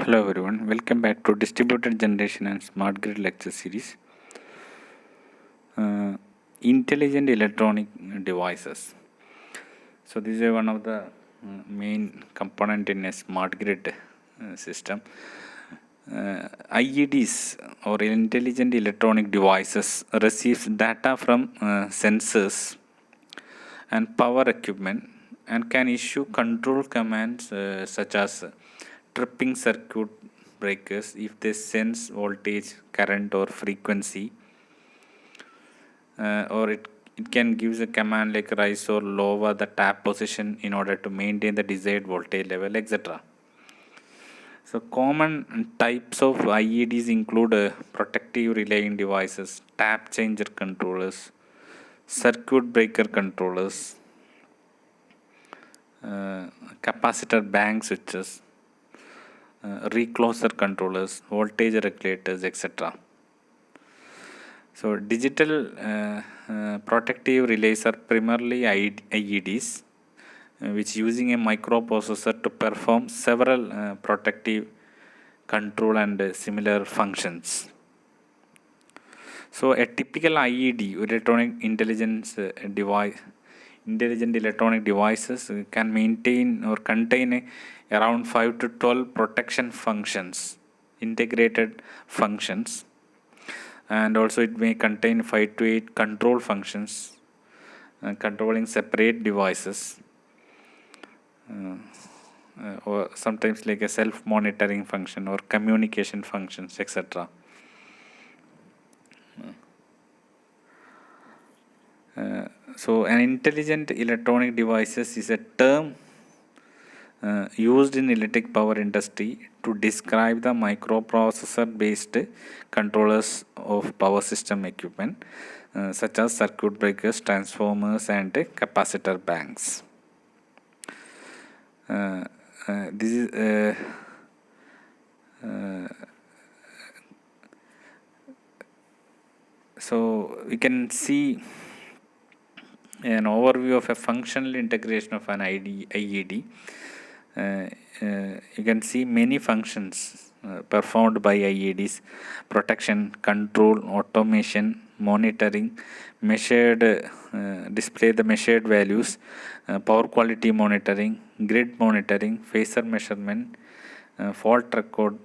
Hello everyone, welcome back to Distributed Generation and Smart Grid Lecture Series. Uh, Intelligent Electronic Devices. So this is one of the main component in a smart grid system. IEDs or intelligent electronic devices receives data from sensors and power equipment and can issue control commands such as tripping circuit breakers if they sense voltage, current or frequency, or it can give a command like rise or lower the tap position in order to maintain the desired voltage level, etc. So common types of IEDs include protective relaying devices, tap changer controllers, circuit breaker controllers, uh, capacitor bank switches, recloser controllers, voltage regulators, etc. So digital protective relays are primarily IEDs, which using a microprocessor to perform several protective control and similar functions. So a typical IED, intelligent electronic devices can maintain or contain around 5 to 12 protection functions, integrated functions, and also it may contain 5 to 8 control functions, controlling separate devices, or sometimes like a self-monitoring function or communication functions, etc. So an intelligent electronic devices is a term used in electric power industry to describe the microprocessor based controllers of power system equipment, such as circuit breakers, transformers and capacitor banks. This is so we can see an overview of a functional integration of an IED. You can see many functions performed by IEDs: protection, control, automation, monitoring, measured, display the measured values, power quality monitoring, grid monitoring, phasor measurement, fault record,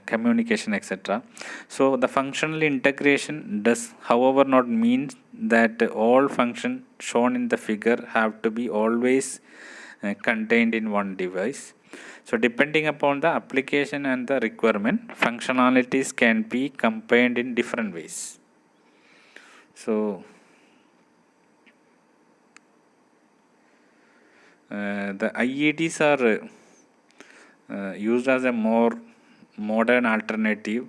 communication, etc. So the functional integration does, however, not mean that all functions shown in the figure have to be always contained in one device. So depending upon the application and the requirement, functionalities can be combined in different ways. So the IEDs are used as a more modern alternative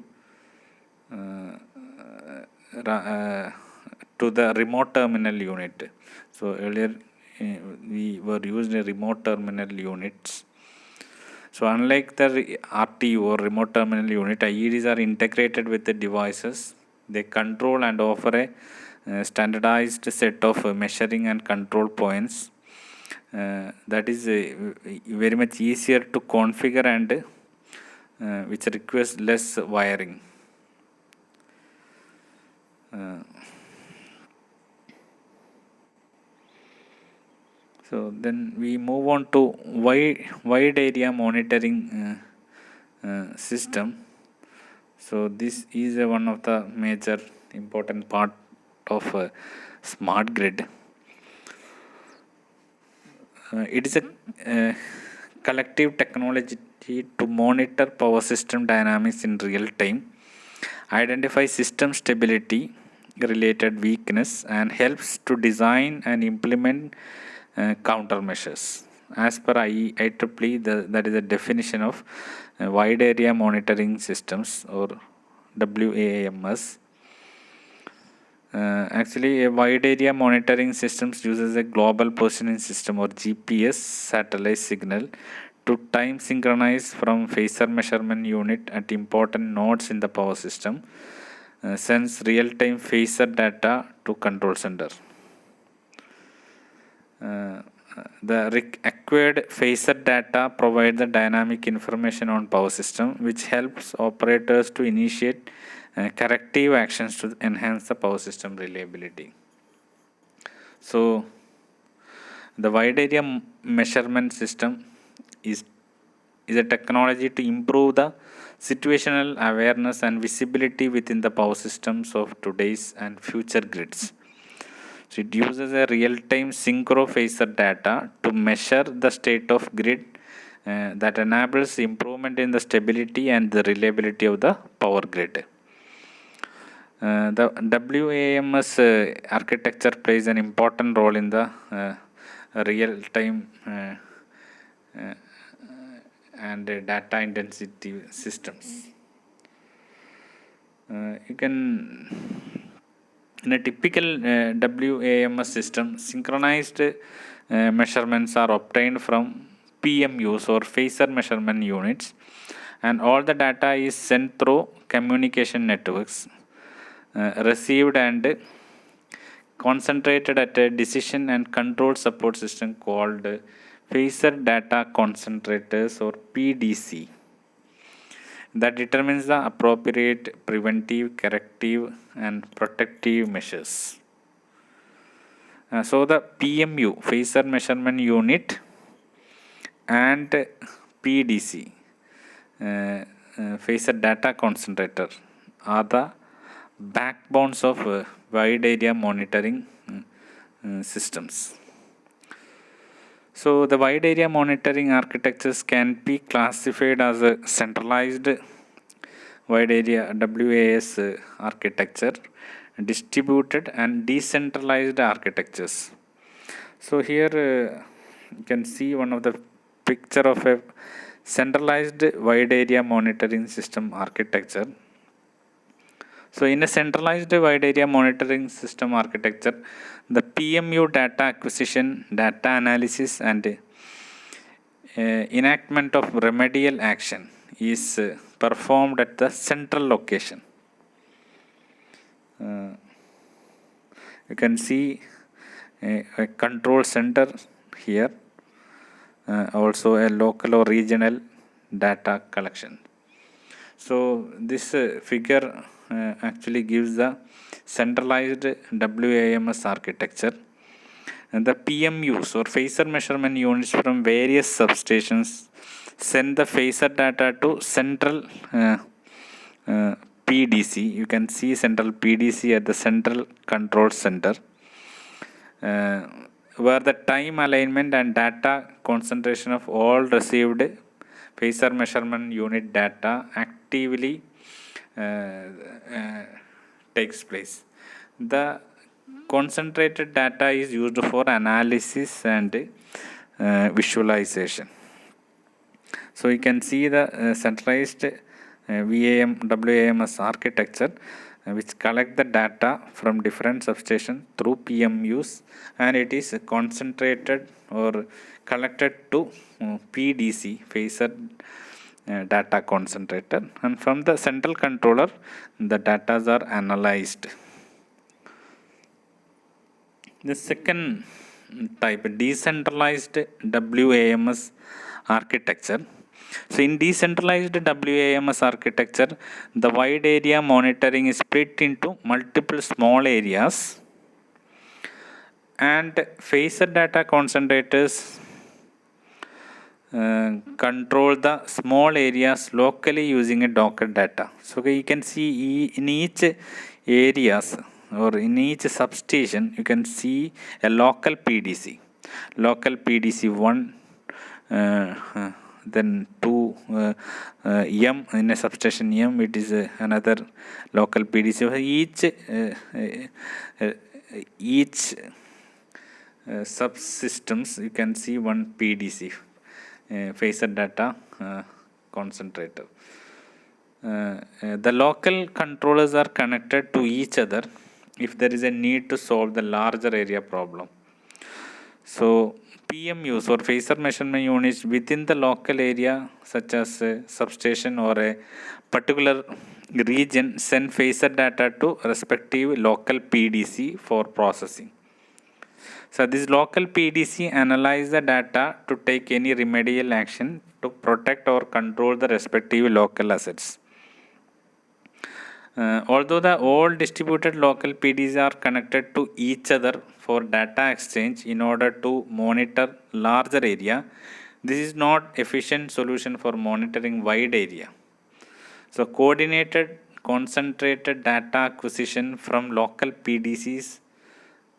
to the remote terminal unit. So earlier we were using remote terminal units. So unlike the RTU or remote terminal unit, IEDs are integrated with the devices. They control and offer a standardized set of measuring and control points. That is very much easier to configure and which requires less wiring. So then we move on to wide area monitoring system. So this is one of the major important part of smart grid. It is a collective technology to monitor power system dynamics in real time, identify system stability related weakness, and helps to design and implement countermeasures. As per IEEE, that is a definition of wide area monitoring systems or WAMS. Actually, a wide area monitoring systems uses a global positioning system or GPS satellite signal to time synchronize from phasor measurement unit at important nodes in the power system, sends real-time phasor data to control center. the acquired phasor data provide the dynamic information on power system, which helps operators to initiate corrective actions to enhance the power system reliability. So the wide area measurement system is a technology to improve the situational awareness and visibility within the power systems of today's and future grids. So it uses a real-time synchro phasor data to measure the state of grid that enables improvement in the stability and the reliability of the power grid. The WAMS architecture plays an important role in the real-time and data intensity systems. You can, in a typical WAMS system, synchronized measurements are obtained from PMUs or phasor measurement units, and all the data is sent through communication networks, received and concentrated at a decision and control support system called phasor data concentrators or PDC that determines the appropriate preventive, corrective and protective measures. So the PMU, phasor measurement unit, and PDC, phasor data concentrator, are the backbones of wide area monitoring systems. So the wide area monitoring architectures can be classified as a centralized wide area WAS architecture, distributed and decentralized architectures. So here you can see one of the picture of a centralized wide area monitoring system architecture. So in a centralized wide area monitoring system architecture, the PMU data acquisition, data analysis and enactment of remedial action is performed at the central location. You can see a control center here, also a local or regional data collection. So this figure actually gives the centralized WAMS architecture, and the PMUs or phasor measurement units from various substations send the phasor data to central PDC. You can see central PDC at the central control center, where the time alignment and data concentration of all received phasor measurement unit data actively takes place. The concentrated data is used for analysis and visualization. So you can see the centralized WAMS architecture which collect the data from different substations through PMUs, and it is concentrated or collected to PDC, phasor data concentrator, and from the central controller the data are analyzed. The second type, decentralized WAMS architecture. So in decentralized WAMS architecture, the wide area monitoring is split into multiple small areas, and phasor data concentrators control the small areas locally using a Docker data. So you can see in each areas or in each substation, you can see a local PDC. Local PDC 1, then 2, M in a substation M, it is another local PDC. Each subsystems, you can see one PDC, phasor data concentrator. The local controllers are connected to each other if there is a need to solve the larger area problem. So PMUs or phasor measurement units within the local area, such as a substation or a particular region, send phasor data to respective local PDC for processing. So this local PDC analyze the data to take any remedial action to protect or control the respective local assets. Although the all distributed local PDs are connected to each other for data exchange in order to monitor larger area, this is not efficient solution for monitoring wide area. So coordinated, concentrated data acquisition from local PDCs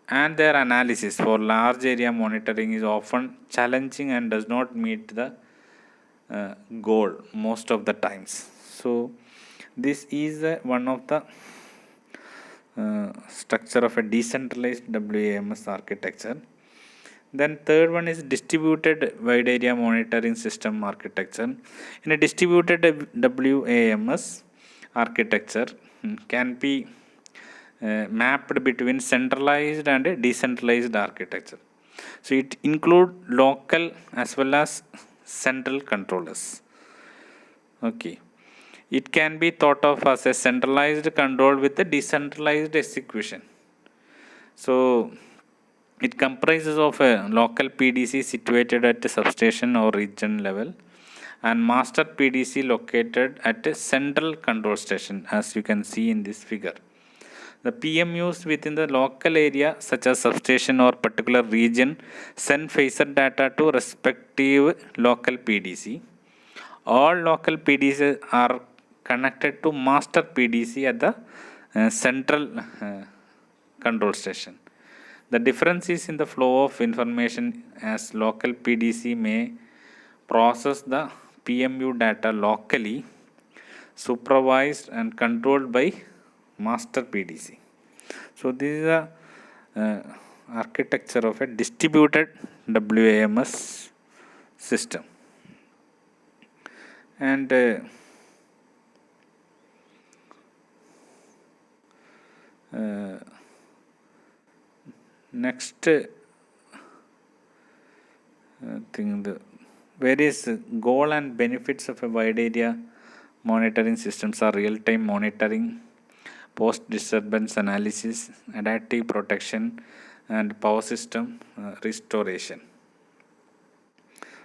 and their analysis for large area monitoring is often challenging and does not meet the goal most of the times. So this is one of the structure of a decentralized WAMS architecture. Then third one is distributed wide area monitoring system architecture. In a distributed WAMS architecture can be mapped between centralized and decentralized architecture. So it include local as well as central controllers. Okay. It can be thought of as a centralized control with a decentralized execution. So it comprises of a local PDC situated at a substation or region level and master PDC located at a central control station, as you can see in this figure. The PMUs within the local area such as substation or particular region send phaser data to respective local PDC. All local PDCs are connected to master PDC at the central control station. The difference is in the flow of information, as local PDC may process the PMU data locally, supervised and controlled by master PDC. So this is the architecture of a distributed WAMS system. And next thing, the various goal and benefits of a wide area monitoring systems are real-time monitoring, post-disturbance analysis, adaptive protection, and power system restoration.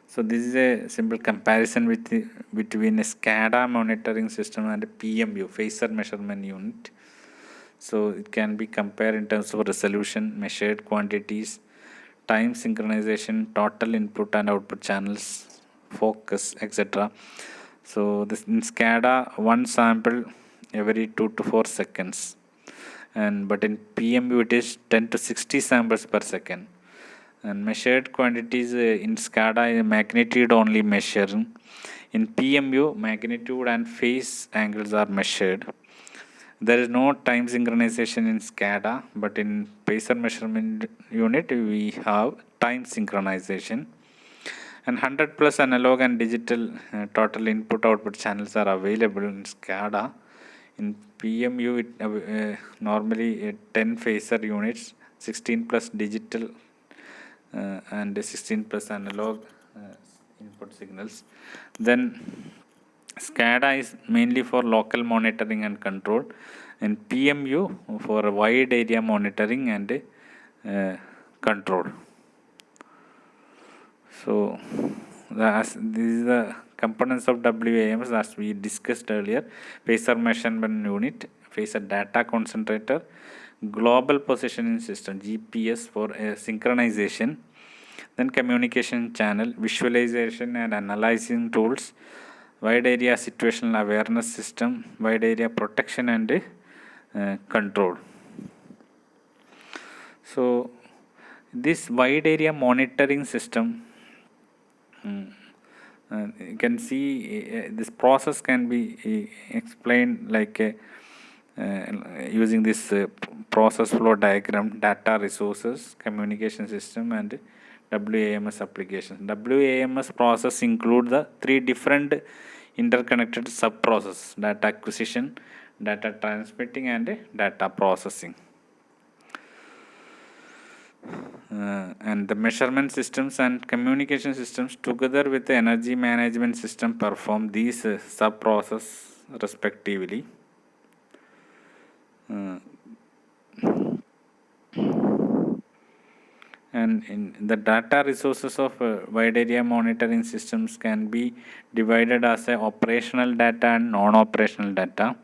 So this is a simple comparison between a SCADA monitoring system and a PMU, phaser measurement unit. So it can be compared in terms of resolution, measured quantities, time synchronization, total input and output channels, focus, etc. So this in SCADA, one sample every 2 to 4 seconds, but in PMU it is 10 to 60 samples per second. And measured quantities in SCADA magnitude only measuring. In PMU, magnitude and phase angles are measured. There is no time synchronization in SCADA, but in phaser measurement unit we have time synchronization. And 100 plus analog and digital total input output channels are available in SCADA. In PMU, normally 10 phaser units, 16 plus digital and 16 plus analog input signals. Then SCADA is mainly for local monitoring and control, and PMU for wide area monitoring and control. So this is the components of WAMS as we discussed earlier: phaser measurement unit, phaser data concentrator, global positioning system GPS for synchronization, then communication channel, visualization and analyzing tools, wide area situational awareness system, wide area protection and control. So this wide area monitoring system, you can see this process can be explained like using this process flow diagram: data, resources, communication system and WAMS application. WAMS process include the three different interconnected sub-process: data acquisition, data transmitting and data processing. And the measurement systems and communication systems together with the energy management system perform these sub-process respectively. And in the data resources of wide area monitoring systems can be divided as a operational data and non-operational data.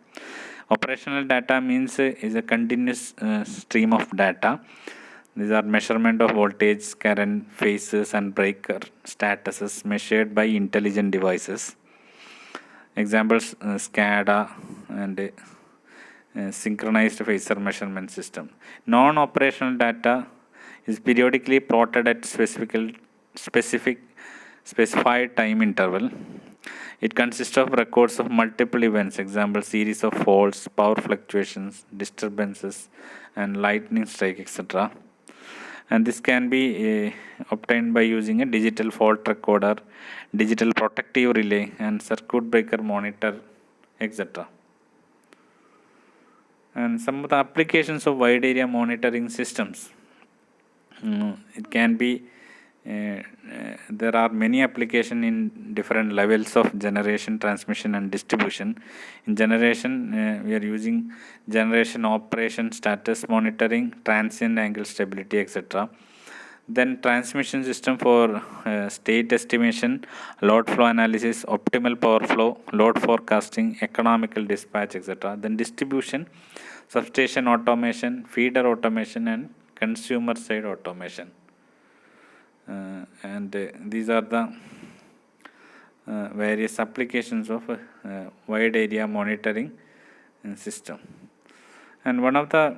Operational data means is a continuous stream of data. These are measurement of voltage, current, phases and breaker statuses measured by intelligent devices. Examples SCADA and synchronized phasor measurement system. Non-operational data is periodically plotted at specified time interval. It consists of records of multiple events, example series of faults, power fluctuations, disturbances, and lightning strike, etc. And this can be obtained by using a digital fault recorder, digital protective relay, and circuit breaker monitor, etc. And some of the applications of wide area monitoring systems. It can be there are many applications in different levels of generation, transmission and distribution. In generation, we are using generation operation status monitoring, transient angle stability, etc. Then transmission system for state estimation, load flow analysis, optimal power flow, load forecasting, economical dispatch, etc. Then distribution, substation automation, feeder automation and consumer side automation. And these are the various applications of wide area monitoring system. And one of the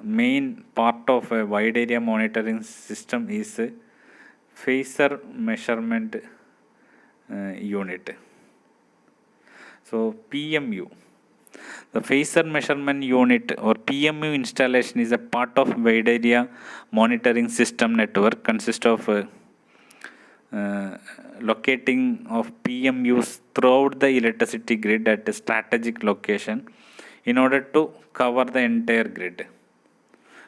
main part of a wide area monitoring system is phasor measurement unit. So PMU, the phasor measurement unit or PMU installation is a part of wide area monitoring system network. Consists of locating of PMUs throughout the electricity grid at a strategic location in order to cover the entire grid.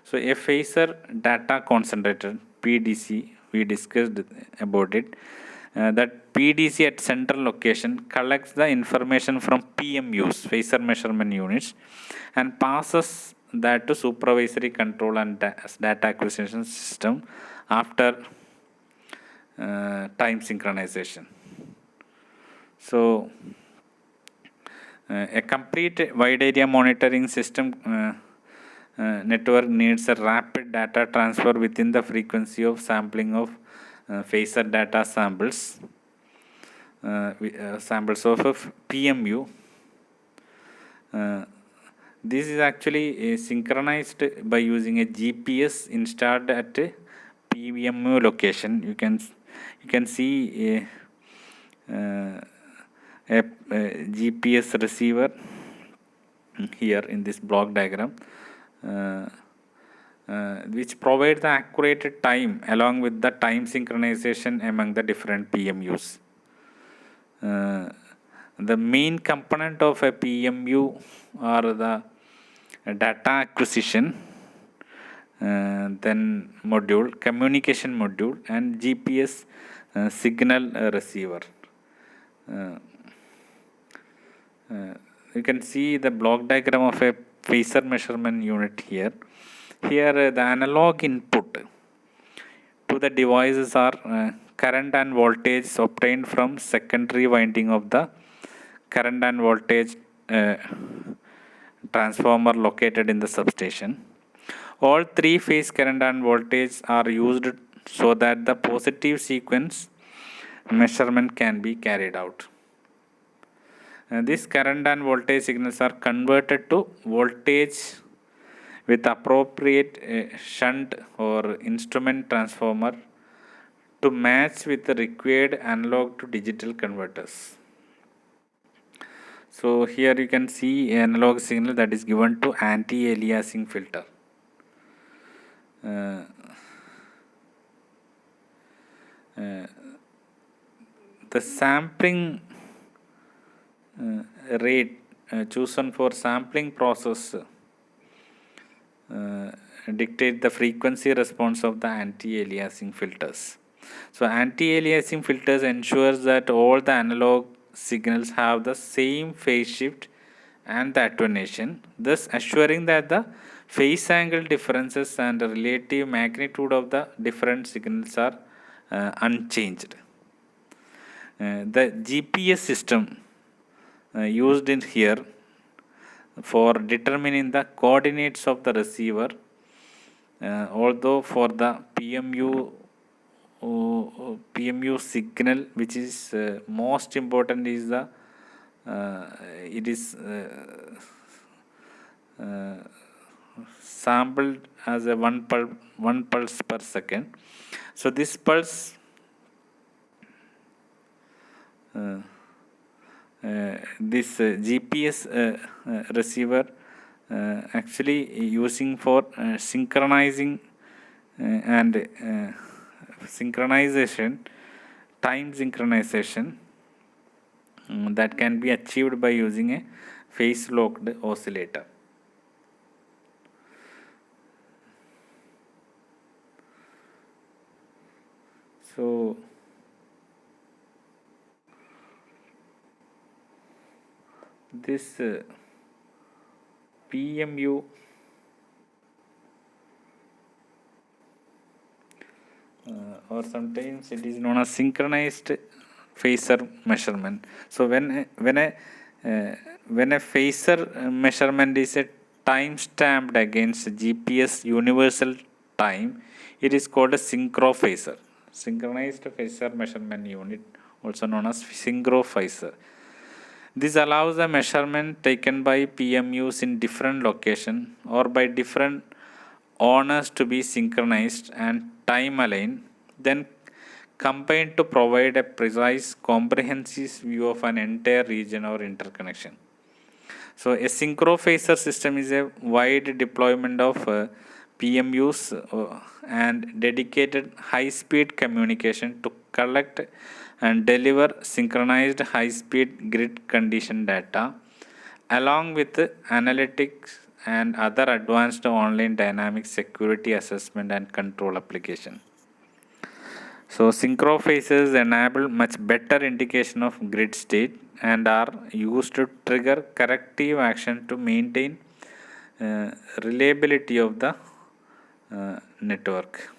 So a phasor data concentrator, PDC, we discussed about it. That PDC at central location collects the information from PMUs, phasor measurement units, and passes that to supervisory control and data acquisition system after time synchronization. So a complete wide area monitoring system network needs a rapid data transfer within the frequency of sampling of phasor data samples, samples of PMU. This is actually synchronized by using a GPS installed at a PMU location. You can see a GPS receiver here in this block diagram, which provides the accurate time along with the time synchronization among the different PMUs. The main component of a PMU are the data acquisition, then module, communication module, and GPS signal receiver. You can see the block diagram of a phasor measurement unit here. Here the analog input to the devices are current and voltage obtained from secondary winding of the current and voltage transformer located in the substation. All three-phase current and voltage are used so that the positive sequence measurement can be carried out. This current and voltage signals are converted to voltage with appropriate shunt or instrument transformer to match with the required analog to digital converters. So here you can see analog signal that is given to anti-aliasing filter. The sampling rate chosen for sampling process dictate the frequency response of the anti-aliasing filters. So anti-aliasing filters ensures that all the analog signals have the same phase shift and the attenuation, thus assuring that the phase angle differences and the relative magnitude of the different signals are unchanged. The GPS system used in here for determining the coordinates of the receiver, although for the PMU signal, which is most important, is the it is sampled as a one pulse per second. So this pulse this GPS receiver actually using for synchronizing and synchronization, time synchronization, that can be achieved by using a phase locked oscillator. So this PMU or sometimes it is known as synchronized phasor measurement. So when a phasor measurement is a time stamped against GPS universal time, it is called a synchrophasor. Synchronized phasor measurement unit, also known as synchrophasor. This allows a measurement taken by PMUs in different locations or by different owners to be synchronized and time aligned, then combined to provide a precise, comprehensive view of an entire region or interconnection. So a synchrophasor system is a wide deployment of PMUs and dedicated high-speed communication to collect and deliver synchronized high-speed grid condition data along with analytics and other advanced online dynamic security assessment and control application. So synchrophasors enable much better indication of grid state and are used to trigger corrective action to maintain reliability of the network.